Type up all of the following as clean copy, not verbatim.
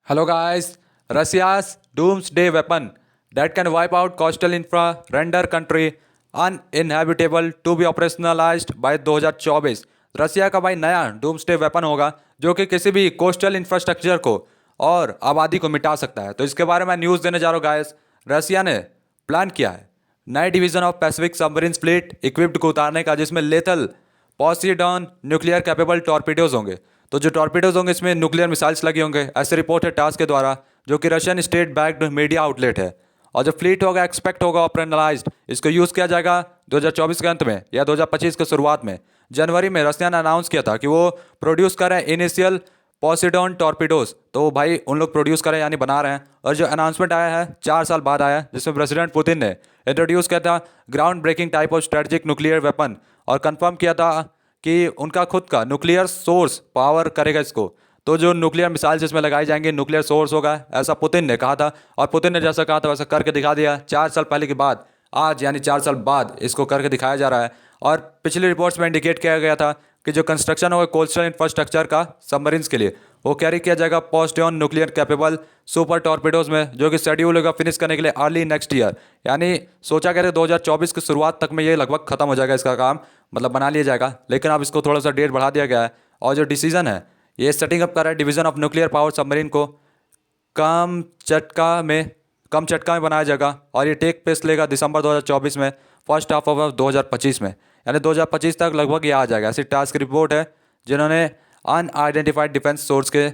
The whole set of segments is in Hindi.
Hello guys, Russia's doomsday weapon that can wipe out coastal infra, render country uninhabitable to be operationalized by 2024। रसिया का भाई नया डूम्सडे वेपन होगा जो कि किसी भी कोस्टल इंफ्रास्ट्रक्चर को और आबादी को मिटा सकता है। तो इसके बारे में न्यूज़ देने जा रहा हूँ गाइस। रसिया ने प्लान किया है नए division of Pacific submarine fleet equipped को उतारने का, जिसमें लेथल पॉसीडॉन न्यूक्लियर कैपेबल टॉर्पीडोज होंगे। तो जो टॉर्पीडोज होंगे इसमें न्यूक्लियर मिसाइल्स लगे होंगे, ऐसे रिपोर्ट है टास्क के द्वारा, जो कि Russian state backed media outlet है। और जो फ्लीट होगा एक्सपेक्ट होगा ऑपरेशनलाइज्ड, इसको यूज़ किया जाएगा 2024 के अंत में या 2025 के शुरुआत में। जनवरी में रशिया ने अनाउंस किया था कि वो प्रोड्यूस कर रहे हैं इनिशियल पॉसिडॉन टॉर्पीडोज। तो भाई उन लोग प्रोड्यूस कर रहे हैं यानी बना रहे हैं। और जो अनाउंसमेंट आया है 4 साल बाद आया है, जिसमें प्रेसिडेंट पुतिन ने इंट्रोड्यूस किया था ground breaking type of strategic nuclear weapon, और कंफर्म किया था कि उनका खुद का न्यूक्लियर सोर्स पावर करेगा इसको। तो जो न्यूक्लियर मिसाइल्स इसमें लगाई जाएंगी न्यूक्लियर सोर्स होगा, ऐसा पुतिन ने कहा था। और पुतिन ने जैसा कहा था वैसा करके दिखा दिया 4 साल पहले के बाद। आज यानी 4 साल बाद इसको करके दिखाया जा रहा है। और पिछली रिपोर्ट्स में इंडिकेट किया गया था कि जो कंस्ट्रक्शन होगा कोस्टल इंफ्रास्ट्रक्चर का सबमरीन्स के लिए, वो कैरी किया जाएगा पोस्टॉन न्यूक्लियर कैपेबल सुपर टॉर्पीडोज में, जो कि शेड्यूल होगा फिनिश करने के लिए अर्ली नेक्स्ट ईयर। यानी सोचा गया था 2024 की शुरुआत तक में ये लगभग खत्म हो जाएगा इसका काम, मतलब बना लिया जाएगा। लेकिन अब इसको थोड़ा सा डेट बढ़ा दिया गया है। और जो डिसीजन है ये सेटिंग अप कर रहा है division of nuclear power submarine को कम चटका में बनाया जाएगा। और ये टेक प्लेस लेगा दिसंबर 2024 में, फर्स्ट हाफ ऑफ 2025 में, यानी 2025 तक लगभग ये आ जाएगा। ऐसी टास्क रिपोर्ट है जिन्होंने अनआइडेंटिफाइड डिफेंस सोर्स के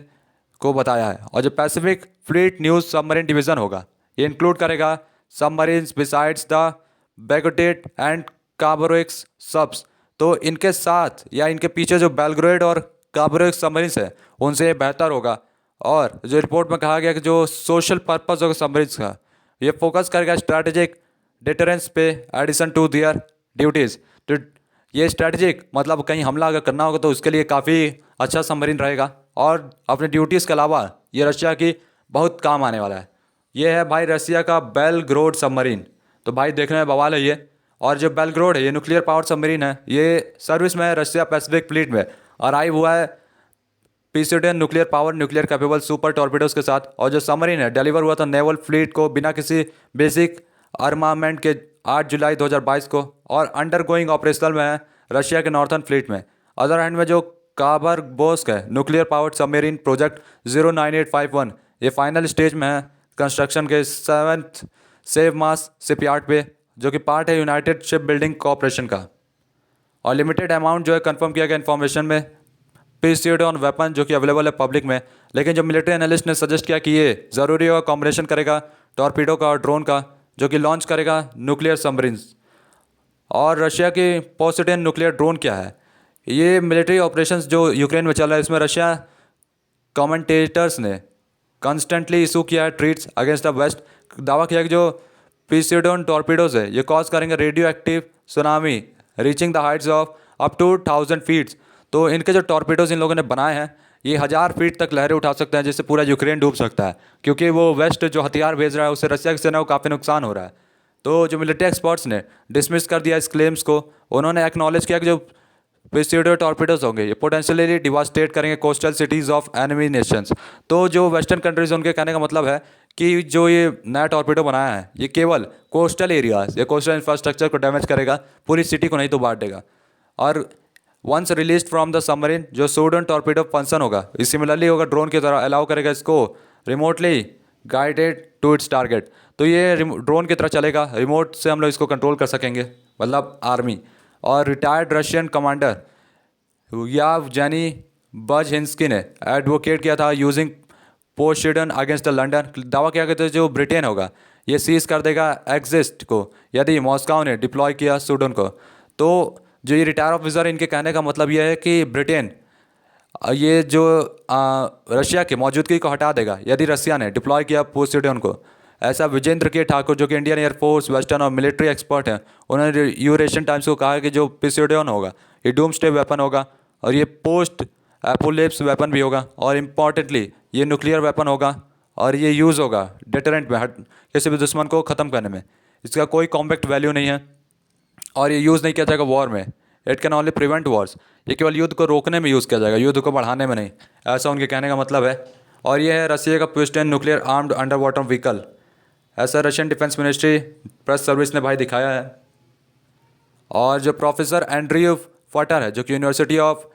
को बताया है। और जो Pacific fleet news submarine division होगा ये इंक्लूड करेगा submarines besides the Belgorod and Khabarovsk subs. तो इनके साथ या इनके पीछे जो बेलग्रेड और कार्बोरेक्स सबमरीन्स है उनसे ये बेहतर होगा। और जो रिपोर्ट में कहा गया कि जो सोशल पर्पस होगा सबमरीन्स का, ये फोकस करेगा स्ट्रैटेजिक डिटरेंस पे एडिशन टू दियर ड्यूटीज़। तो ये स्ट्रैटेजिक मतलब कहीं हमला अगर करना होगा तो उसके लिए काफ़ी अच्छा सबमरीन रहेगा। और अपने ड्यूटीज़ के अलावा ये रशिया की बहुत काम आने वाला है। ये है भाई रशिया का बेलग्रोड सबमरीन। तो भाई देखने में बवाल है ये। और जो बेलग्रोड है ये न्यूक्लियर पावर सबमरीन है, ये सर्विस में है रशिया पैसिफिक फ्लीट में, और आई हुआ है PCDN nuclear power nuclear capable super torpedoes के साथ। और जो सबमरीन है डिलीवर हुआ था नेवल फ्लीट को बिना किसी बेसिक आर्मामेंट के 8 जुलाई 2022 को, और अंडर गोइंग ऑपरेशनल में है रशिया के नॉर्थन फ्लीट में। अदर हैंड में जो काबरबोस्क है न्यूक्लियर पावर्ड सबमरीन प्रोजेक्ट 09851, ये फाइनल स्टेज में है कंस्ट्रक्शन के 7th सेव मास शिपयार्ड पे, जो कि पार्ट है यूनाइटेड शिप बिल्डिंग कॉरपोरेशन का। और लिमिटेड अमाउंट जो है कंफर्म किया गया इन्फॉर्मेशन में पीसीडॉन वेपन जो कि अवेलेबल है पब्लिक में। लेकिन जो मिलिट्री एनालिस्ट ने सजेस्ट किया कि ये ज़रूरी होगा कॉम्बिनेशन करेगा टॉर्पीडो का और ड्रोन का, जो कि लॉन्च करेगा न्यूक्लियर सबमरीन्स। और रशिया की पोसेडन न्यूक्लियर ड्रोन क्या है? ये मिलिट्री ऑपरेशंस जो यूक्रेन में चल रहा है इसमें रशिया कमेंटेटर्स ने कॉन्स्टेंटली इशू किया है ट्वीट्स अगेंस्ट द वेस्ट। दावा किया कि जो पीसीडॉन टॉर्पीडोज है ये कॉज करेंगे radioactive tsunami reaching the heights of up to 1000 feets. तो इनके जो टॉर्पीडोज इन लोगों ने बनाए हैं ये 1000 फीट तक लहरें उठा सकते हैं, जिससे पूरा यूक्रेन डूब सकता है, क्योंकि वो वेस्ट जो हथियार भेज रहा है उससे रशिया की सेना को काफ़ी नुकसान हो रहा है। तो जो मिलिट्री एक्सपर्ट्स ने डिसमिस कर दिया इस क्लेम्स को। उन्होंने एक्नॉलेज किया कि जो पीसीडो टॉर्पीडोज होंगे ये पोटेंशियली डिवास्टेट करेंगे coastal cities of enemy Nations. तो जो वेस्टर्न कंट्रीज उनके कहने का मतलब है कि जो ये नया टॉर्पीडो बनाया है ये केवल कोस्टल एरियाज या कोस्टल इंफ्रास्ट्रक्चर को डैमेज करेगा, पूरी सिटी को नहीं तो बांट देगा। और once release from the submarine जो सोडन टॉर्पीडो फंक्शन होगा ये सिमिलरली होगा ड्रोन की तरह, अलाउ करेगा इसको remotely guided to its target. तो ये ड्रोन की तरह चलेगा, रिमोट से हम लोग इसको कंट्रोल कर सकेंगे, मतलब आर्मी। और रिटायर्ड रशियन कमांडर यावजेनी बजहिंस्की ने एडवोकेट किया था यूजिंग पोसेडन अगेंस्ट द लंदन। दावा किया गया था जो ब्रिटेन होगा ये सीज कर देगा एग्जिस्ट को यदि मॉस्को ने डिप्लॉय किया सूडन को। तो जो ये रिटायर ऑफिसर इनके कहने का मतलब ये है कि ब्रिटेन ये जो रशिया की मौजूदगी को हटा देगा यदि रशिया ने डिप्लॉय किया पोसेडन को। ऐसा विजेंद्र के ठाकुर जो कि इंडियन एयरफोर्स वेस्टर्न और मिलिट्री एक्सपर्ट हैं, उन्होंने यूरेशियन टाइम्स को कहा कि जो पोसेडन होगा ये डूम्सडे वेपन होगा, और ये पोस्ट एपोलिप्स वेपन भी होगा, और इम्पॉर्टेंटली ये न्यूक्लियर वेपन होगा, और ये यूज़ होगा डिटरेंट में किसी भी दुश्मन को ख़त्म करने में। इसका कोई कॉम्पैक्ट वैल्यू नहीं है, और ये यूज़ नहीं किया जाएगा वॉर में। It can only prevent Wars, ये केवल युद्ध को रोकने में यूज़ किया जाएगा, युद्ध को बढ़ाने में नहीं, ऐसा उनके कहने का मतलब है। और ये है रसिया का Poseidon nuclear armed underwater vehicle. ऐसा Russian defence ministry press service ने भाई दिखाया है। और जो प्रोफेसर एंड्रयू फटर है जो कि यूनिवर्सिटी ऑफ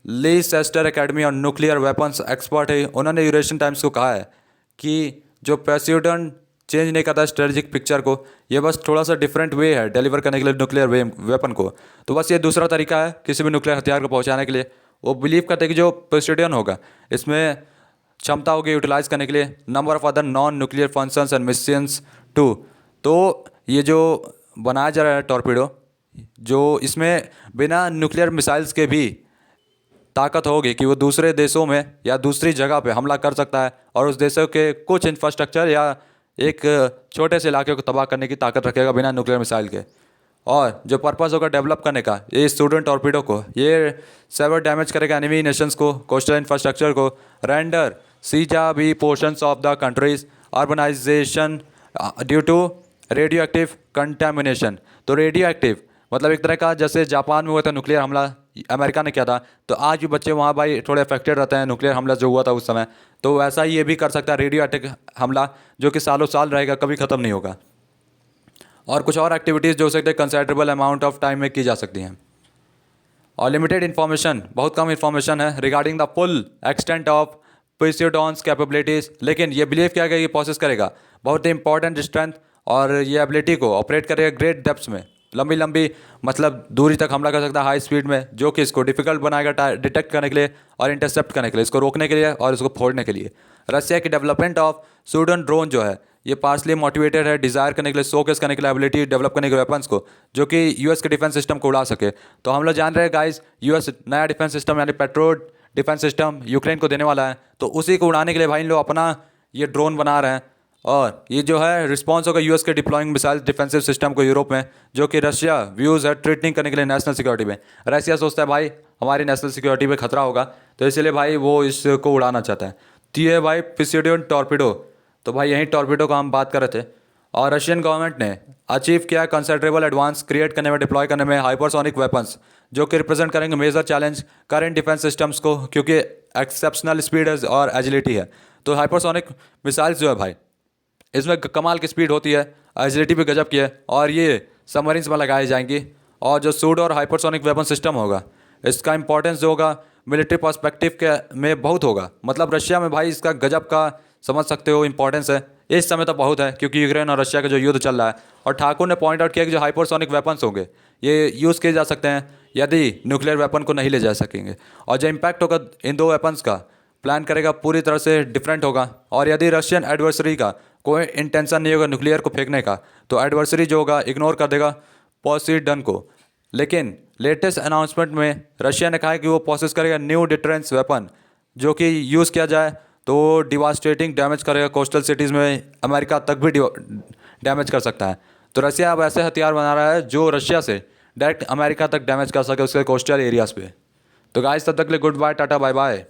लीसेस्टर एकेडमी और न्यूक्लियर वेपन्स एक्सपर्ट है, उन्होंने यूरेशियन टाइम्स को कहा है कि जो पोसेइडन चेंज नहीं करता स्ट्रेटेजिक पिक्चर को, ये बस थोड़ा सा डिफरेंट वे है डिलीवर करने के लिए न्यूक्लियर वेपन को। तो बस ये दूसरा तरीका है किसी भी न्यूक्लियर हथियार को पहुंचाने के लिए। वो बिलीव करते हैं कि जो पोसेइडन होगा इसमें क्षमता होगी यूटिलाइज करने के लिए number of other non nuclear functions and missions too. तो ये जो बनाया जा रहा है टॉर्पीडो, जो इसमें बिना न्यूक्लियर मिसाइल्स के भी ताकत होगी कि वो दूसरे देशों में या दूसरी जगह पे हमला कर सकता है और उस देशों के कुछ इंफ्रास्ट्रक्चर या एक छोटे से इलाके को तबाह करने की ताकत रखेगा बिना न्यूक्लियर मिसाइल के। और जो पर्पस होगा डेवलप करने का ये स्टूडेंट टॉर्पीडो को, ये सेवर डैमेज करेगा एनिमी नेशंस को, कोस्टल इंफ्रास्ट्रक्चर को, रेंडर सीजा भी portions of the country's urbanization due to radioactive contamination. तो रेडियो एक्टिव मतलब एक तरह का जैसे जापान में हुआ था न्यूक्लियर हमला अमेरिका ने किया था, तो आज भी बच्चे वहाँ भाई थोड़े अफेक्टेड रहते हैं न्यूक्लियर हमला जो हुआ था उस समय। तो वैसा ही ये भी कर सकता है रेडियो एक्टिव हमला, जो कि सालों साल रहेगा, कभी ख़त्म नहीं होगा। और कुछ और एक्टिविटीज़ जो हो सकते हैं कंसिडरेबल अमाउंट ऑफ टाइम में की जा सकती हैं। और लिमिटेड इन्फॉर्मेशन, बहुत कम इन्फॉर्मेशन है regarding the full extent of Poseidon's capabilities, लेकिन ये बिलीव किया गया कि प्रोसेस करेगा बहुत ही इंपॉर्टेंट स्ट्रेंथ और ये एबिलिटी को ऑपरेट करेगा ग्रेट डेप्थ्स में, लंबी लंबी मतलब दूरी तक हमला कर सकता है हाई स्पीड में, जो कि इसको डिफिकल्ट बनाएगा डिटेक्ट करने के लिए और इंटरसेप्ट करने के लिए, इसको रोकने के लिए और इसको फोड़ने के लिए। रसिया की डेवलपमेंट ऑफ सूडन ड्रोन जो है ये पार्सली मोटिवेटेड है डिज़ायर करने के लिए, शोकेस करने के लिए, एबिलिटी डेवलप करने के वेपन्स को जो कि यूएस के डिफेंस सिस्टम को उड़ा सके। तो हम लोग जान रहे हैं गाइस यूएस नया डिफेंस सिस्टम यानी पेट्रोल डिफेंस सिस्टम यूक्रेन को देने वाला है, तो उसी को उड़ाने के लिए भाई इन लोग अपना ये ड्रोन बना रहे हैं। और ये जो है रिस्पॉन्स होगा यूएस के डिप्लॉइंग मिसाइल डिफेंसिव सिस्टम को यूरोप में, जो कि रशिया व्यूज़ है ट्रीटनिंग करने के लिए नेशनल सिक्योरिटी में। रशिया सोचता है भाई हमारी नेशनल सिक्योरिटी पे खतरा होगा, तो इसलिए भाई वो इसको उड़ाना चाहता है। तो ये भाई पोसेइडन टॉर्पीडो, तो भाई यही टॉर्पीडो का हम बात कर रहे थे। और रशियन गवर्नमेंट ने अचीव किया कंसिडरेबल एडवांस क्रिएट करने में, डिप्लॉय करने में हाइपरसोनिक वेपन्स, जो कि रिप्रेजेंट करेंगे major challenge current defence systems को, क्योंकि एक्सेप्शनल स्पीड और एजिलिटी है। तो हाइपरसोनिक मिसाइल्स जो है भाई इसमें कमाल की स्पीड होती है, एजिलिटी भी गजब की है, और ये सबमरीन्स में लगाई जाएंगी। और जो सूड और हाइपरसोनिक वेपन सिस्टम होगा इसका इंपॉर्टेंस जो होगा मिलिट्री पर्सपेक्टिव के में बहुत होगा। मतलब रशिया में भाई इसका गजब का समझ सकते हो इंपॉर्टेंस है। इस समय तो बहुत है क्योंकि यूक्रेन और रशिया का जो युद्ध चल रहा है। और ठाकुर ने पॉइंट आउट किया कि जो हाइपरसोनिक वेपन्स होंगे ये यूज़ किए जा सकते हैं यदि न्यूक्लियर वेपन को नहीं ले जा सकेंगे। और जो इम्पैक्ट होगा इन दो वेपन्स का प्लान करेगा पूरी तरह से डिफरेंट होगा। और यदि रशियन एडवर्सरी का कोई इंटेंशन नहीं होगा न्यूक्लियर को फेंकने का, तो एडवर्सरी जो होगा इग्नोर कर देगा पोसेइडन को। लेकिन लेटेस्ट अनाउंसमेंट में रशिया ने कहा है कि वो प्रोसेस करेगा न्यू डिटरेंस वेपन, जो कि यूज़ किया जाए तो डिवास्टेटिंग डैमेज करेगा कोस्टल सिटीज़ में, अमेरिका तक भी डैमेज कर सकता है। तो रशिया अब ऐसे हथियार बना रहा है जो रशिया से डायरेक्ट अमेरिका तक डैमेज कर सके उसके कोस्टल एरियाज़ पे। तो गाइस तब तक के लिए good bye, tata bye bye.